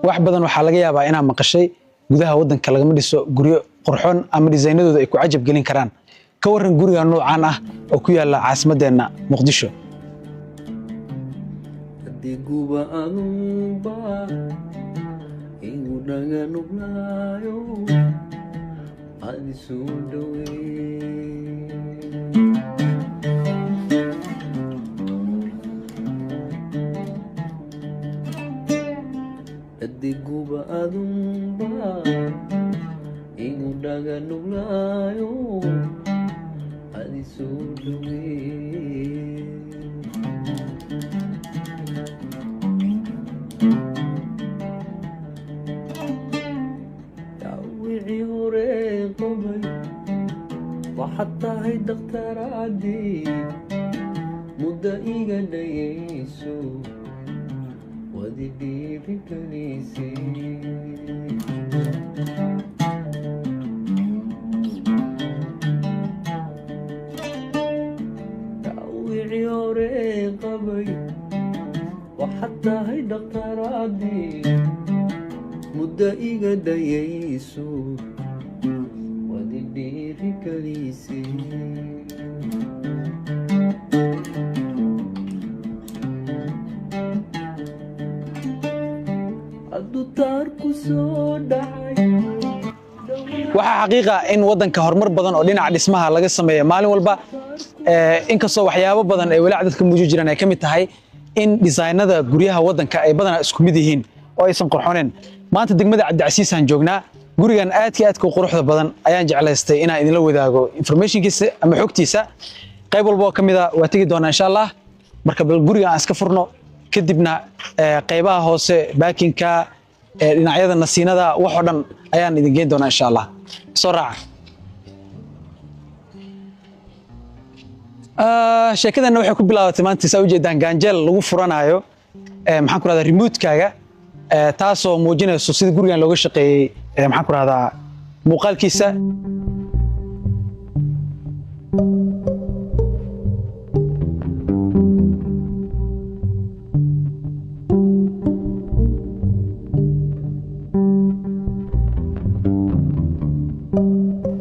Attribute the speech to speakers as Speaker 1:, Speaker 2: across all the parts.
Speaker 1: wax badan waxaa laga yaabaa inaa maqashay gudaha wadanka lagama dhiso guryo qurxoon ama dizaynadooda ay ku cajab gelin karaan ka waran guriga noocan ah oo ku yaala caasimadeena Muqdisho
Speaker 2: diguba anumba ingudaga nuglayo adisudawe diguba anumba ingudaga nuglayo adisudawe وحتى هاي دكتور عدي مدة إيجا دايسو ودي دي في كنيسي تاوي عيوري قبي وحتى هاي دكتور عدي مدة إيجا دايسو في كنيسي adduutaarku soo dhacay
Speaker 1: waxa xaqiiqa in wadanka horumar badan oo dhinaca dhismaha laga sameeyo maalin walba inkastoo waxyaabo badan ay walaac dadka muujin jiraan ay kamid tahay in dizaynada guryaha wadanka ay badan isku mid yihiin oo aysan qurxooneen maanta degmada Cabdicasiis aan joognaa gurigan aadka quruxda badan ayaan jeclaystay inaan idin la wadaago informationkiisa ama xogtiisa qayb walba oo kamid ah waa tagi doonaa insha Allah marka bal guriga aan iska furno kadibna qaybaha hoose baakinka dhinacyada nasiinada wax oo dhan ayaan idin geyn doonaa insha Allah soo raaca sheekadana waxay ku bilaabatay maanta saa u jeedaan gaanjeel lagu furanayo maxaan ku radaa remote-kaaga taasoo muujinayso sida gurigan looga shaqeeyay maxaan ku radaa muuqaalkiisa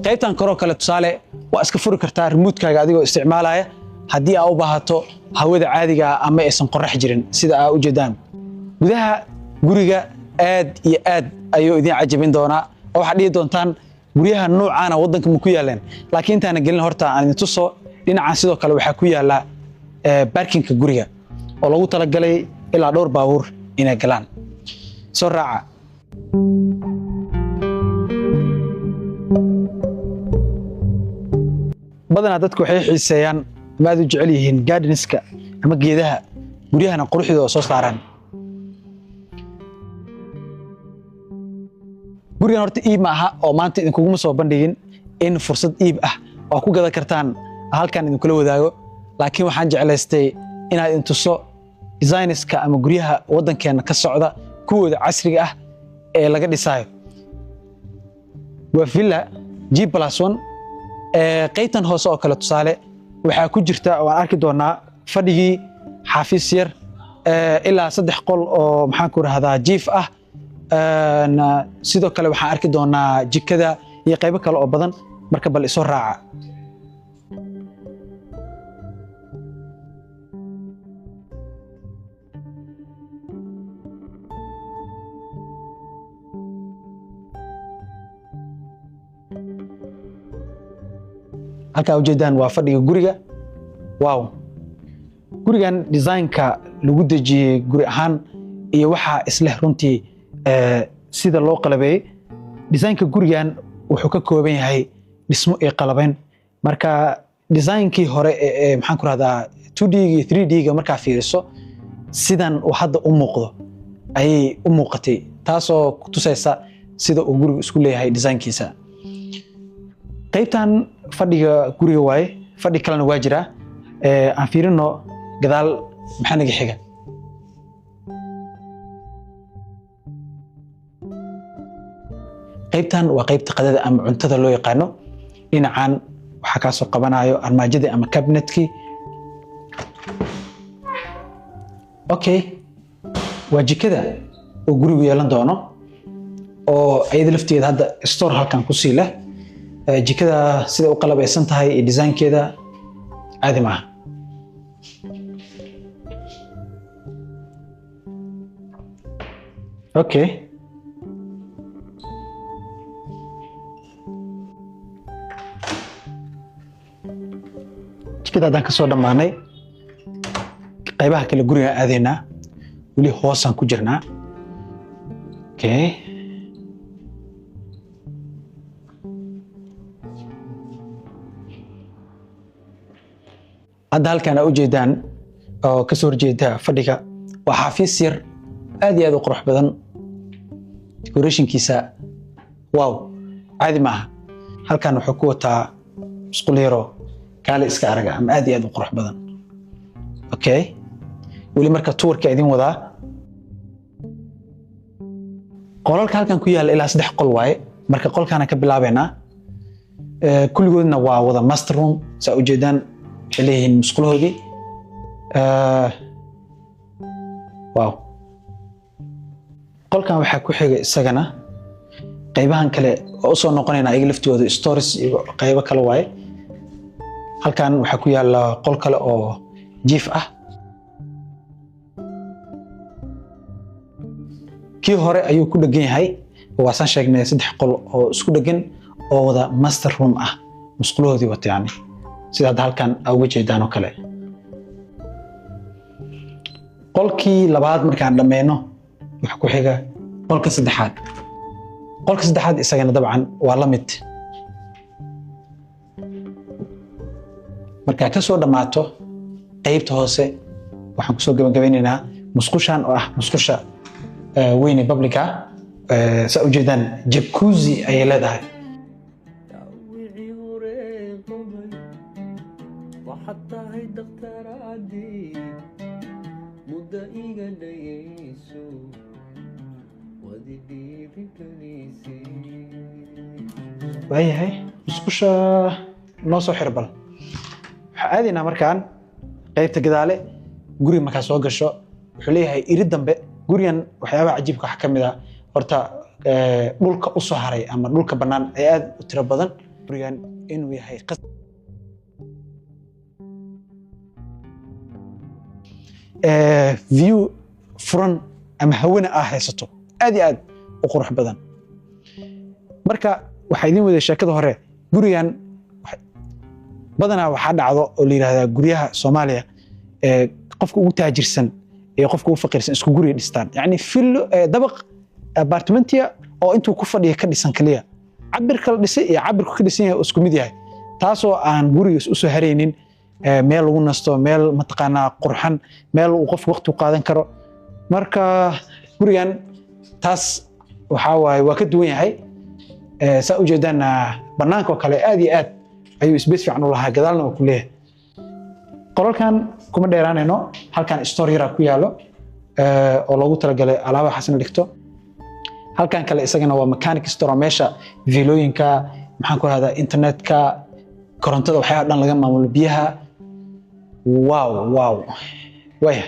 Speaker 1: qaybtan koroo kale tusaale waa iska furi kartaa remote-kaaga adigoo isticmaalaya haddii aad u baahato hawada caadiga ama aysan qorrax jirin sida aad u jeedaan gudaha guriga aad iyo aad ayuu idin cajabin doonaa oo waxa dhigi doontaan guryaha noocaana wadanka ma ku yaaleen laakiin intaana gelin horta aan idin tuso dhinacan sidoo kale waxa ku yaala parkingka guriga oo lagu talagalay ilaa dhowr baabuur inay galaan soo raaca badanaa dadku waxay xiiseeyaan ama aad u jecel yihiin gardenska ama geedaha guryahana quruxdooda soo saaraan gurigan horta iib ma aha oo maanta idinkuguma soo bandhigin in fursad iib ah oo ku gadan kartaan halkan idinkula wadaago laakiin waxaan jeclaystay inaad idin tuso designerska ama guryaha wadankeena ka socda kuwooda casriga ah ee laga dhisayo waa villa G+1 qaybtan hoose oo kale tusaale waxaa ku jirta oo aan arki doonaa fadhigii xafiis yar ilaa 3 qol oo maxaan ku rahdaa jiif ah sidoo kale waxaan arki doonaa jikada iyo qaybo kale oo badan marka bal isoo raaca halka ujeedaan waa fadhiga guriga wow gurigan design-ka lagu dejiyay guri ahaan iyo waxa isleh runtii sida loo qalabeeyay design-ka gurigan wuxuu ka kooban yahay dhismo iyo qalabayn marka design-kii hore ee maxaan ku rahdaa 2D iyo 3D ga marka fiiriso sidan uu hadda u muuqdo ayay u muuqatay taasoo ku tusaysa sida uu gurigu isku leeyahay design-kiisa qaybtan fadhiga guriga waaye fadhi kalena waa jira aan fiirino gadaal maxaa naga xiga qaybtan waa qaybta qadada ama cuntada loo yaqaano dhinacan waxa ka soo qabanayo armaajada ama cabinetkii okay waa jikada oo gurigu yeelan doono oo ayada lafteeda hadda store halkan ku sii leh jikada sida u qalabaysan tahay iyo design-keeda caadi maaha. Okay. jikada haddaan kasoo dhammaanay qaybaha kale guriga aadaynaa weli hoosaan ku jirnaa. Okay. hadda halkaan aa ujeedaan oo kasoo horjeeda fadhiga waa xafiis yar aad iyo aad u qurux badan. decorationkiisa wow caadi maaha. halkaan wuxuu ku wataa musqul yaro kaale iska araga ama aad iyo aad u qurux badan. Okay. weli marka tourka idin wadaa qolalka halkan ku yaala ilaa 3 qol waaye. marka qolkaana ka bilaabeynaa kulligoodna waa wada master room saa ujeedaan waxay leeyihiin musqulahoodii. wow qolkan waxaa ku xiga isagana qaybahan kale oo u soo noqonaynaa iyaga laftooda stories iyo qaybo kale waaye. halkan waxaa ku yaala qol kale oo jiif ah. kii hore ayuu ku dhagan yahay waasaan sheegnay 3 qol oo isku dhagan oo wada master room ah musqulahoodii wata yani sida hadda halkan uga jeedaan oo kale. qolkii labaad markaan dhammeeno waxa ku xiga qolka saddexaad. qolka saddexaad isagana dabcan waa la mid. markaa ka soo dhammaato qaybta hoose waxaan kusoo gabagabeynaynaa musqushan oo ah musqusha weyne publica saa ujeedaan jacuzzi ayay leedahay.
Speaker 2: dhaawicii hore qabay waxaad tahay dhakhtaradii muddo iga dhayayso wadi dhiirigelisay.
Speaker 1: waayahay musqusha noo soo xir bal. waxaa aadaynaa markaan qaybta gadaale guriga markaa soo gasho wuxuu leeyahay irid dambe. gurigan waxyaabaha cajiibka waxaa ka mid ah horta dhulka u soo haray ama dhulka bannaan ee aad u tiro badan. gurigan inuu yahay view furan ama hawena ah haysato aad iyo aad u qurux badan. marka waxaa idin wada sheekada hore gurigan badanaa waxaa dhacdo oo la yiraahdaa guryaha Soomaaliya qofka ugu taajirsan iyo qofka ugu faqiirsan isku guri dhistaan yani fillo dabaq apartmentia oo intuu ku fadhiyo ka dhisan kaliya cabirka la dhisay iyo cabirku ka dhisan yahay isku mid yahay taasoo aan guriga u soo hareynin meel lagu nasto meel mataqaanaa qurxan meel uu qof waqti u qaadan karo. marka gurigan taas waxa waaye waa ka duwan yahay. saa u jeedaan banaanka oo kale aad iyo aad ayuu space fiican u lahaa gadaalna uu ku leeyahay. qolalkan kuma dheeraanayno halkan store yar ku yaalo oo loogu talagalay alaabaha xasan dhigto. halkan kale isagana waa mechanic store meesha vilooyinka maxaan ku rahdaa internetka korontada waxyaabo dhan laga maamulo biyaha. wow waaya